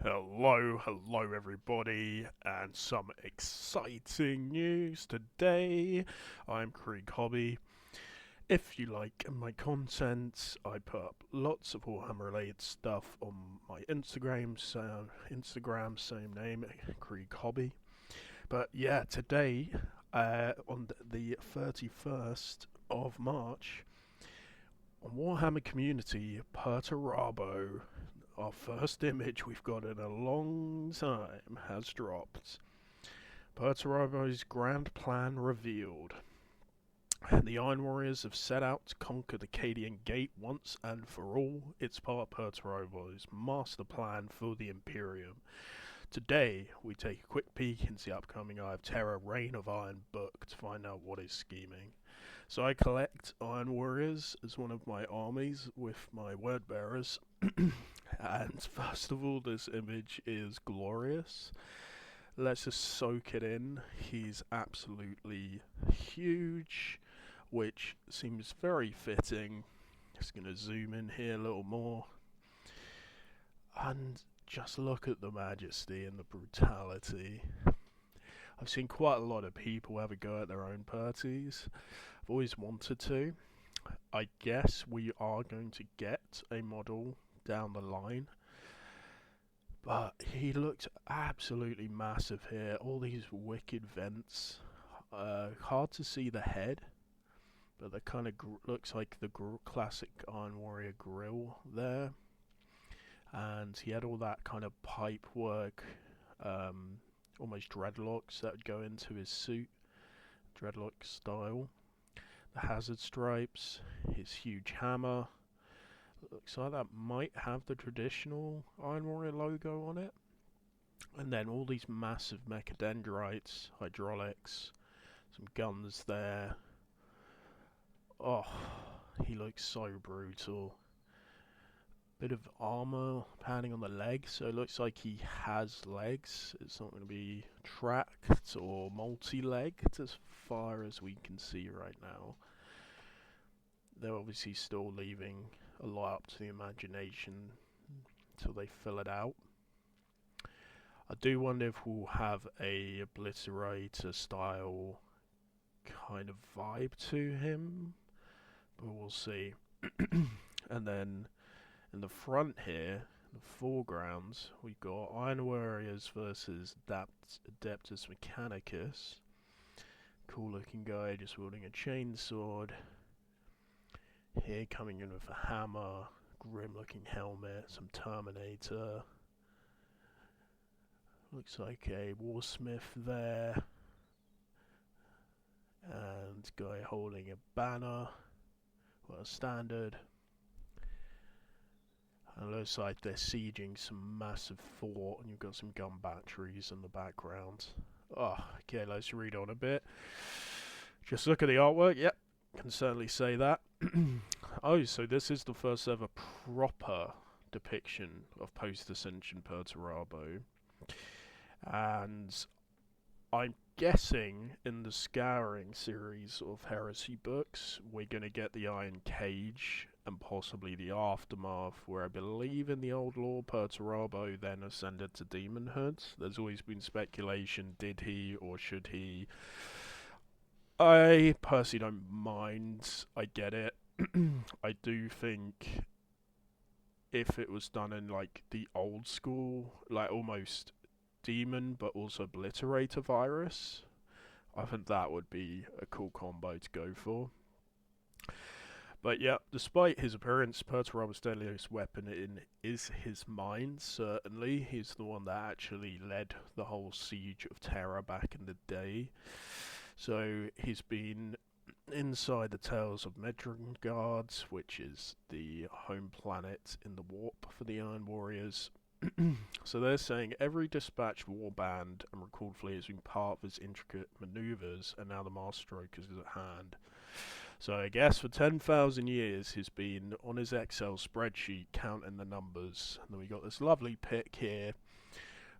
Hello everybody, and some exciting news today. I'm Krieg Hobby. If you like my content, I put up lots of Warhammer related stuff on my Instagram, same name, Krieg Hobby. But yeah, today, on the 31st of March, on Warhammer Community, Perturabo, our first image we've got in a long time, has dropped. Perturabo's grand plan revealed. The Iron Warriors have set out to conquer the Cadian Gate once and for all. It's part of Perturabo's master plan for the Imperium. Today, we take a quick peek into the upcoming Eye of Terror Reign of Iron book to find out what is scheming. So I collect Iron Warriors as one of my armies with my word bearers. And first of all, this image is glorious. Let's just soak it in. He's absolutely huge, which seems very fitting. Just going to zoom in here a little more. And just look at the majesty and the brutality. I've seen quite a lot of people have a go at their own parties. I've always wanted to. I guess we are going to get a model down the line, but he looked absolutely massive here. All these wicked vents. Hard to see the head, but that kind of looks like the classic Iron Warrior grill there. And he had all that kind of pipe work, almost dreadlocks that would go into his suit, dreadlock style. The hazard stripes, his huge hammer. Looks like that might have the traditional Iron Warrior logo on it. And then all these massive mechadendrites, hydraulics, some guns there. Oh, he looks so brutal. Bit of armor padding on the legs, so it looks like he has legs. It's not going to be tracked or multi-legged as far as we can see right now. They're obviously still leaving a lot up to the imagination until they fill it out. I do wonder if we'll have a Obliterator style kind of vibe to him, but we'll see. And then in the front here, the foregrounds, we've got Iron Warriors versus Adeptus Mechanicus. Cool looking guy just wielding a chainsword. Here coming in with a hammer, grim looking helmet, some Terminator. Looks like a Warsmith there. And guy holding a banner. Well, a standard. And it looks like they're sieging some massive fort, and you've got some gun batteries in the background. Oh, okay, let's read on a bit. Just look at the artwork, yep, can certainly say that. Oh, so this is the first ever proper depiction of post-Ascension Perturabo. And I'm guessing in the Scouring series of Heresy books, we're going to get the Iron Cage and possibly the Aftermath, where I believe in the old lore Perturabo then ascended to demonhood. There's always been speculation, did he or should he? I personally don't mind, I get it. I do think if it was done in like the old school, like almost demon but also obliterator virus, I think that would be a cool combo to go for. But yeah, despite his appearance, Perturabo's deadliest weapon is his mind, certainly. He's the one that actually led the whole siege of Terra back in the day. So he's been inside the Tales of Medrengard, which is the home planet in the warp for the Iron Warriors. So they're saying every dispatched warband and recalled fleet has been part of his intricate maneuvers, and now the masterstroke is at hand. So I guess for 10,000 years he's been on his Excel spreadsheet counting the numbers. And then we got this lovely pic here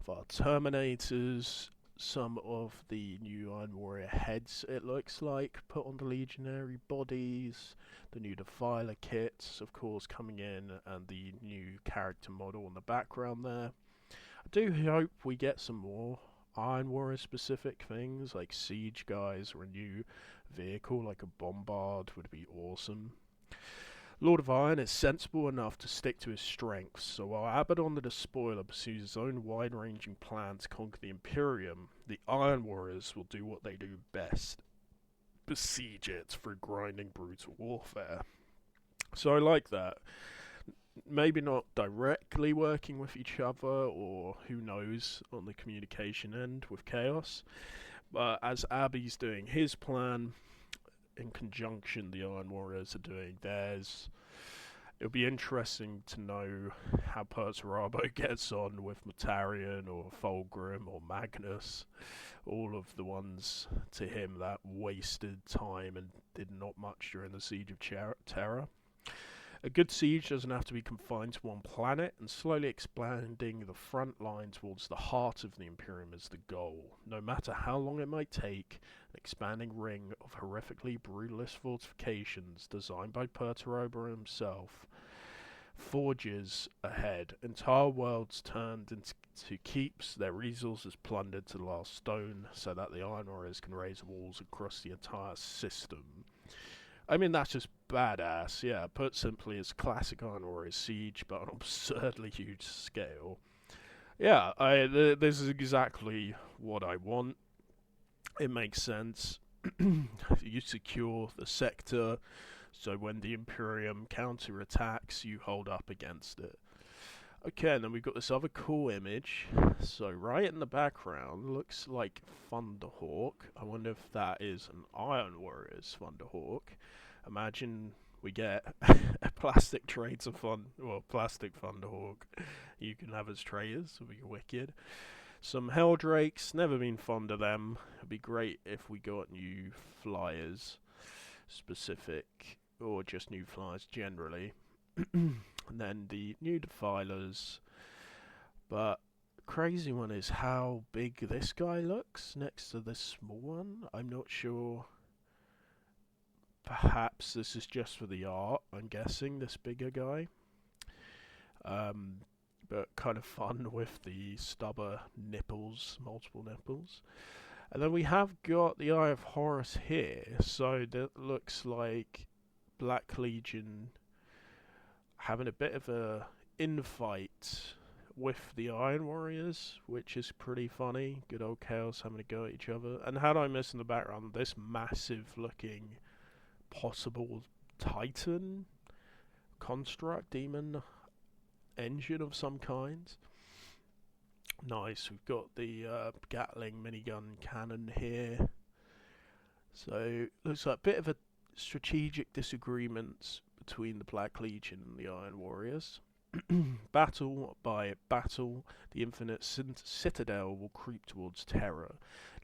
of our Terminators, some of the new Iron Warrior heads, it looks like, put on the Legionary bodies, the new Defiler kits, of course, coming in, and the new character model in the background there. I do hope we get some more Iron Warrior specific things, like siege guys or a new vehicle like a bombard would be awesome. Lord of Iron is sensible enough to stick to his strengths, so while Abaddon the Despoiler pursues his own wide-ranging plan to conquer the Imperium, the Iron Warriors will do what they do best: besiege it through grinding brutal warfare. So I like that. Maybe not directly working with each other, or who knows on the communication end with Chaos, but as Abby's doing his plan, in conjunction the Iron Warriors are doing theirs. It'll be interesting to know how Perturabo gets on with Mortarion or Fulgrim or Magnus, all of the ones to him that wasted time and did not much during the Siege of Terra. A good siege doesn't have to be confined to one planet, and slowly expanding the front line towards the heart of the Imperium is the goal. No matter how long it might take, an expanding ring of horrifically brutalist fortifications designed by Perturabo himself forges ahead. Entire worlds turned into keeps, their resources plundered to the last stone, so that the Iron Warriors can raise walls across the entire system. I mean, that's just badass, yeah. Put simply, it's classic Iron Warriors Siege, but on an absurdly huge scale. Yeah, this is exactly what I want. It makes sense. You secure the sector, so when the Imperium counterattacks, you hold up against it. Okay, and then we've got this other cool image. So right in the background looks like Thunderhawk. I wonder if that is an Iron Warriors Thunderhawk. Imagine we get a plastic trader plastic Thunderhawk you can have as traders. It'll be wicked. Some Helldrakes, never been fond of them. It'd be great if we got new flyers specific, or just new flyers generally. And then the new Defilers. But crazy one is how big this guy looks next to this small one. I'm not sure. Perhaps this is just for the art, I'm guessing, this bigger guy. But kind of fun with the stubber nipples, multiple nipples. And then we have got the Eye of Horus here, so that looks like Black Legion having a bit of a infight with the Iron Warriors, which is pretty funny. Good old Chaos having a go at each other. And how do I miss in the background this massive looking possible Titan construct, demon engine of some kind? Nice. We've got the Gatling minigun cannon here. So looks like a bit of a strategic disagreement between the Black Legion and the Iron Warriors. Battle by battle, the infinite citadel will creep towards Terra,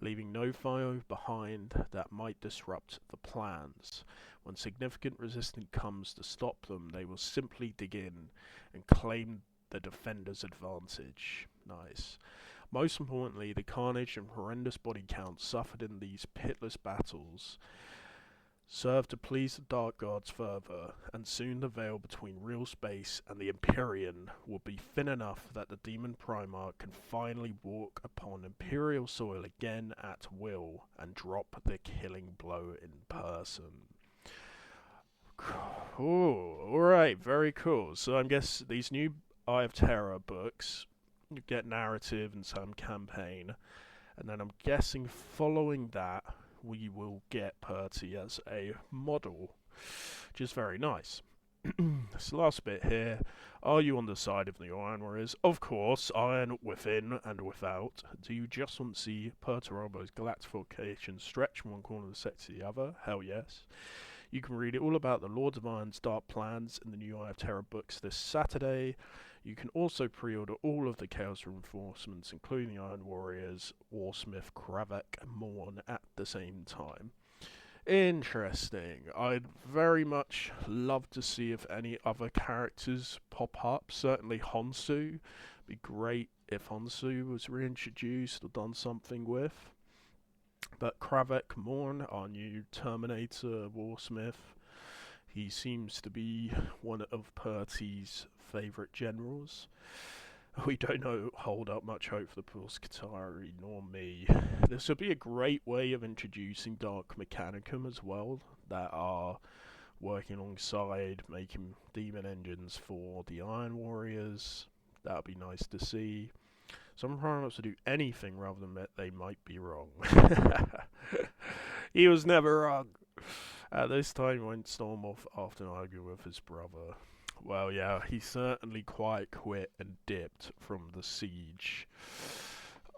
leaving no foe behind that might disrupt the plans. When significant resistance comes to stop them, they will simply dig in and claim the defender's advantage. Nice. Most importantly, the carnage and horrendous body count suffered in these pitiless battles serve to please the Dark Gods further, and soon the veil between real space and the Empyrean will be thin enough that the Demon Primarch can finally walk upon Imperial soil again at will and drop the killing blow in person. Cool. Alright, very cool. So I guess these new Eye of Terror books get narrative and some campaign, and then I'm guessing following that we will get Perty as a model, which is very nice. This last bit here. Are you on the side of the Iron Warriors? Of course, iron within and without. Do you just want to see Perturabo's galactic fortification stretch from one corner of the set to the other? Hell yes. You can read it all about the Lords of Iron's dark plans in the new Eye of Terror books this Saturday. You can also pre-order all of the Chaos Reinforcements, including the Iron Warriors, Warsmith, Kravak, and Morn at the same time. Interesting. I'd very much love to see if any other characters pop up. Certainly Honsu. Be great if Honsu was reintroduced or done something with. But Kravak, Morn, our new Terminator, Warsmith, he seems to be one of Perty's favourite generals. We don't know hold up much hope for the Pulse-Qatari nor me. This would be a great way of introducing Dark Mechanicum as well, that are working alongside making demon engines for the Iron Warriors. That would be nice to see. Some programmers to do anything rather than admit they might be wrong. He was never wrong. At this time, when Stormoff often argued with his brother. Well, yeah, he certainly quite quit and dipped from the siege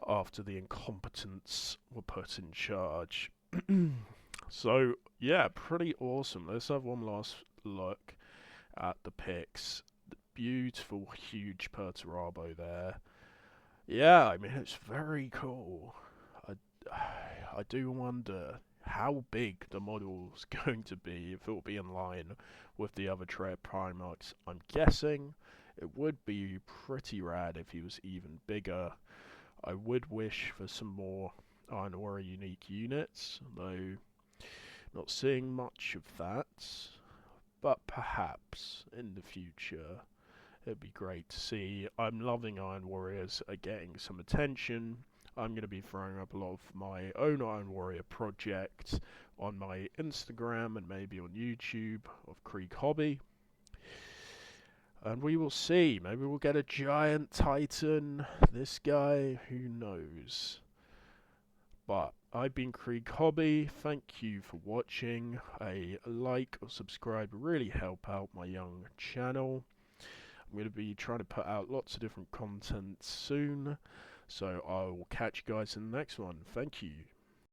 after the incompetents were put in charge. So, yeah, pretty awesome. Let's have one last look at the pics. The beautiful, huge Perturabo there. Yeah, I mean, it's very cool. I, I do wonder how big the model's going to be, if it will be in line with the other Tread Primarchs. I'm guessing it would be pretty rad if he was even bigger. I would wish for some more Iron Warrior unique units, though not seeing much of that. But perhaps in the future it'd be great to see. I'm loving Iron Warriors are getting some attention. I'm going to be throwing up a lot of my own Iron Warrior projects on my Instagram and maybe on YouTube of Krieg Hobby. And we will see. Maybe we'll get a giant titan. This guy, who knows. But I've been Krieg Hobby. Thank you for watching. A like or subscribe really help out my young channel. I'm going to be trying to put out lots of different content soon. So I will catch you guys in the next one. Thank you.